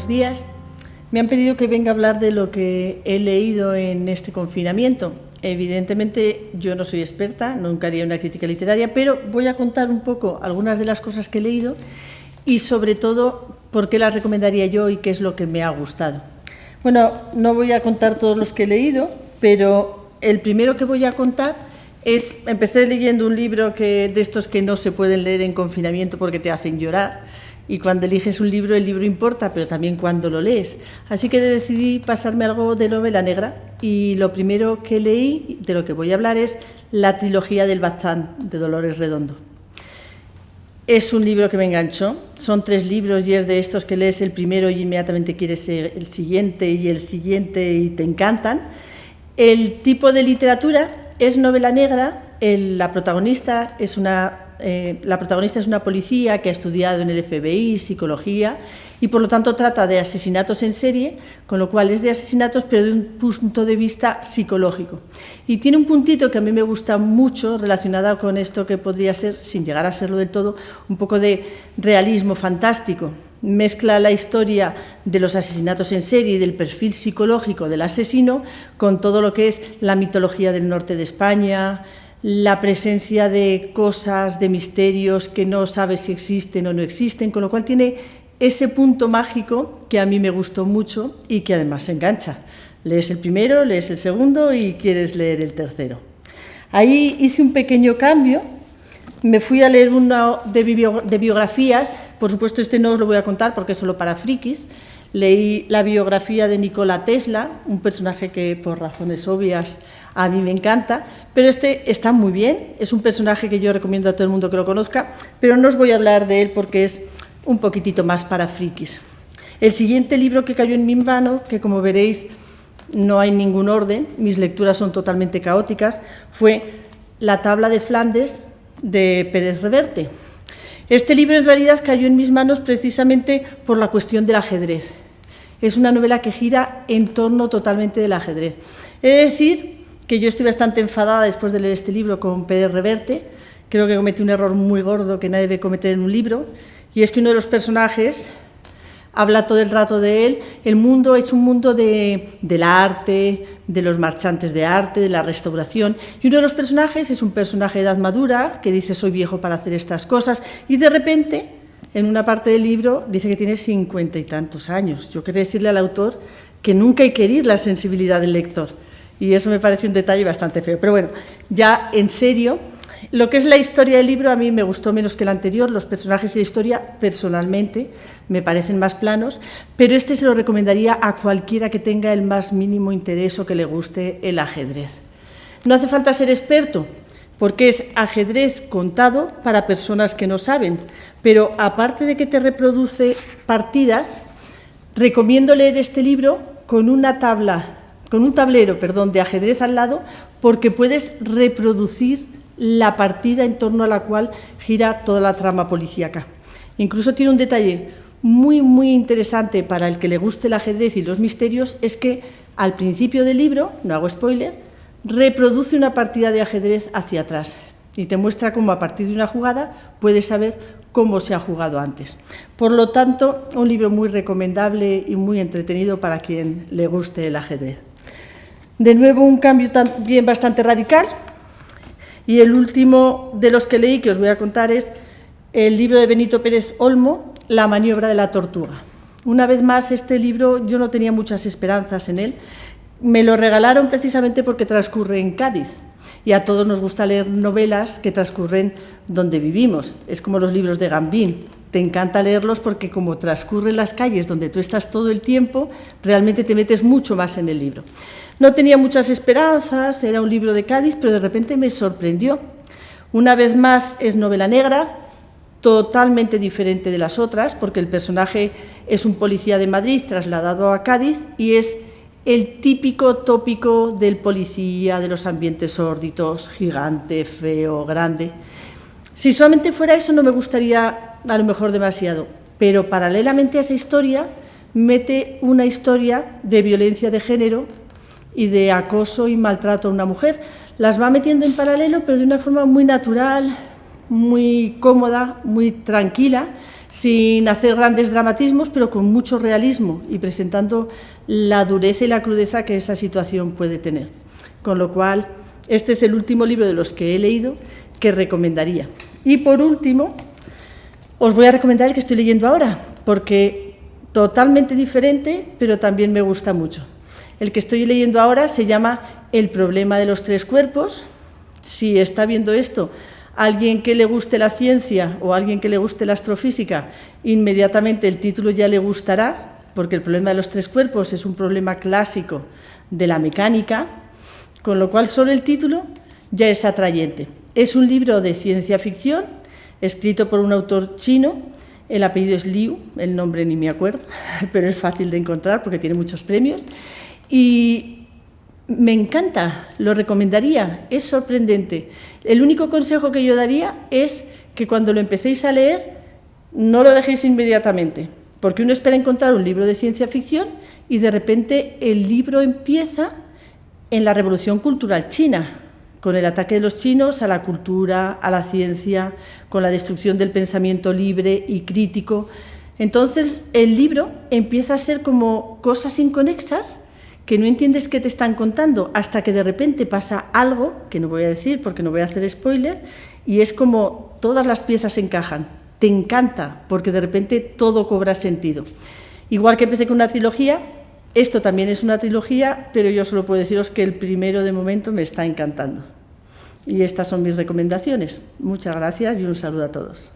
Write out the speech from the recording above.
buenos días. Me han pedido que venga a hablar de lo que he leído en este confinamiento. Evidentemente, yo no soy experta, nunca haría una crítica literaria, pero voy a contar un poco algunas de las cosas que he leído y, sobre todo, por qué las recomendaría yo y qué es lo que me ha gustado. Bueno, no voy a contar todos los que he leído, pero el primero que voy a contar empecé leyendo un libro de estos que no se pueden leer en confinamiento porque te hacen llorar. Y cuando eliges un libro, el libro importa, pero también cuando lo lees. Así que decidí pasarme algo de novela negra. Y lo primero que leí, de lo que voy a hablar, es la trilogía del Baztán, de Dolores Redondo. Es un libro que me enganchó. Son 3 libros y es de estos que lees el primero y inmediatamente quieres el siguiente y te encantan. El tipo de literatura es novela negra. La protagonista es una policía que ha estudiado en el FBI, psicología, y por lo tanto trata de asesinatos en serie, con lo cual es de asesinatos, pero de un punto de vista psicológico. Y tiene un puntito que a mí me gusta mucho relacionado con esto que podría ser, sin llegar a serlo del todo, un poco de realismo fantástico. Mezcla la historia de los asesinatos en serie y del perfil psicológico del asesino con todo lo que es la mitología del norte de España, la presencia de cosas, de misterios que no sabes si existen o no existen, con lo cual tiene ese punto mágico que a mí me gustó mucho y que además se engancha. Lees el primero, lees el segundo y quieres leer el tercero. Ahí hice un pequeño cambio, me fui a leer uno de biografías, por supuesto no os lo voy a contar porque es solo para frikis. Leí la biografía de Nikola Tesla, un personaje que por razones obvias a mí me encanta, pero está muy bien, es un personaje que yo recomiendo a todo el mundo que lo conozca, pero no os voy a hablar de él porque es un poquitito más para frikis. El siguiente libro que cayó en mi mano, que como veréis no hay ningún orden, mis lecturas son totalmente caóticas, fue La tabla de Flandes de Pérez Reverte. Este libro en realidad cayó en mis manos precisamente por la cuestión del ajedrez. Es una novela que gira en torno totalmente del ajedrez. He de decir que yo estoy bastante enfadada después de leer este libro con Pérez Reverte. Creo que cometí un error muy gordo que nadie debe cometer en un libro, y es que uno de los personajes habla todo el rato de él. El mundo es un mundo del arte, de los marchantes de arte, de la restauración, y uno de los personajes es un personaje de edad madura que dice soy viejo para hacer estas cosas, y de repente en una parte del libro dice que tiene 50 y tantos años. Yo quería decirle al autor que nunca hay que herir la sensibilidad del lector, y eso me parece un detalle bastante feo. Pero bueno, ya en serio, lo que es la historia del libro a mí me gustó menos que el anterior. Los personajes y la historia, personalmente, me parecen más planos, pero se lo recomendaría a cualquiera que tenga el más mínimo interés o que le guste el ajedrez. No hace falta ser experto, porque es ajedrez contado para personas que no saben, pero aparte de que te reproduce partidas, recomiendo leer este libro con un tablero de ajedrez al lado, porque puedes reproducir la partida en torno a la cual gira toda la trama policíaca. Incluso tiene un detalle muy, muy interesante para el que le guste el ajedrez y los misterios, es que al principio del libro, no hago spoiler, reproduce una partida de ajedrez hacia atrás y te muestra cómo a partir de una jugada puedes saber cómo se ha jugado antes. Por lo tanto, un libro muy recomendable y muy entretenido para quien le guste el ajedrez. De nuevo, un cambio también bastante radical, y el último de los que leí que os voy a contar es el libro de Benito Pérez Olmo, La maniobra de la tortuga. Una vez más, este libro yo no tenía muchas esperanzas en él. Me lo regalaron precisamente porque transcurre en Cádiz, y a todos nos gusta leer novelas que transcurren donde vivimos. Es como los libros de Gambín. Te encanta leerlos porque como transcurren las calles donde tú estás todo el tiempo, realmente te metes mucho más en el libro. No tenía muchas esperanzas, era un libro de Cádiz, pero de repente me sorprendió. Una vez más es novela negra, totalmente diferente de las otras, porque el personaje es un policía de Madrid trasladado a Cádiz y es el típico tópico del policía, de los ambientes sórdidos, gigante, feo, grande. Si solamente fuera eso no me gustaría a lo mejor demasiado, pero paralelamente a esa historia mete una historia de violencia de género y de acoso y maltrato a una mujer. Las va metiendo en paralelo, pero de una forma muy natural, muy cómoda, muy tranquila, sin hacer grandes dramatismos, pero con mucho realismo y presentando la dureza y la crudeza que esa situación puede tener. Con lo cual, este es el último libro de los que he leído que recomendaría. Y por último, os voy a recomendar el que estoy leyendo ahora, porque totalmente diferente, pero también me gusta mucho. El que estoy leyendo ahora se llama El problema de los tres cuerpos. Si está viendo esto alguien que le guste la ciencia o alguien que le guste la astrofísica, inmediatamente el título ya le gustará, porque el problema de los tres cuerpos es un problema clásico de la mecánica, con lo cual solo el título ya es atrayente. Es un libro de ciencia ficción, escrito por un autor chino, el apellido es Liu, el nombre ni me acuerdo, pero es fácil de encontrar porque tiene muchos premios, y me encanta, lo recomendaría, es sorprendente. El único consejo que yo daría es que cuando lo empecéis a leer, no lo dejéis inmediatamente, porque uno espera encontrar un libro de ciencia ficción y de repente el libro empieza en la Revolución Cultural China, con el ataque de los chinos a la cultura, a la ciencia, con la destrucción del pensamiento libre y crítico. Entonces, el libro empieza a ser como cosas inconexas que no entiendes qué te están contando, hasta que de repente pasa algo, que no voy a decir porque no voy a hacer spoiler, y es como todas las piezas encajan. Te encanta, porque de repente todo cobra sentido. Igual que empecé con una trilogía, esto también es una trilogía, pero yo solo puedo deciros que el primero de momento me está encantando. Y estas son mis recomendaciones. Muchas gracias y un saludo a todos.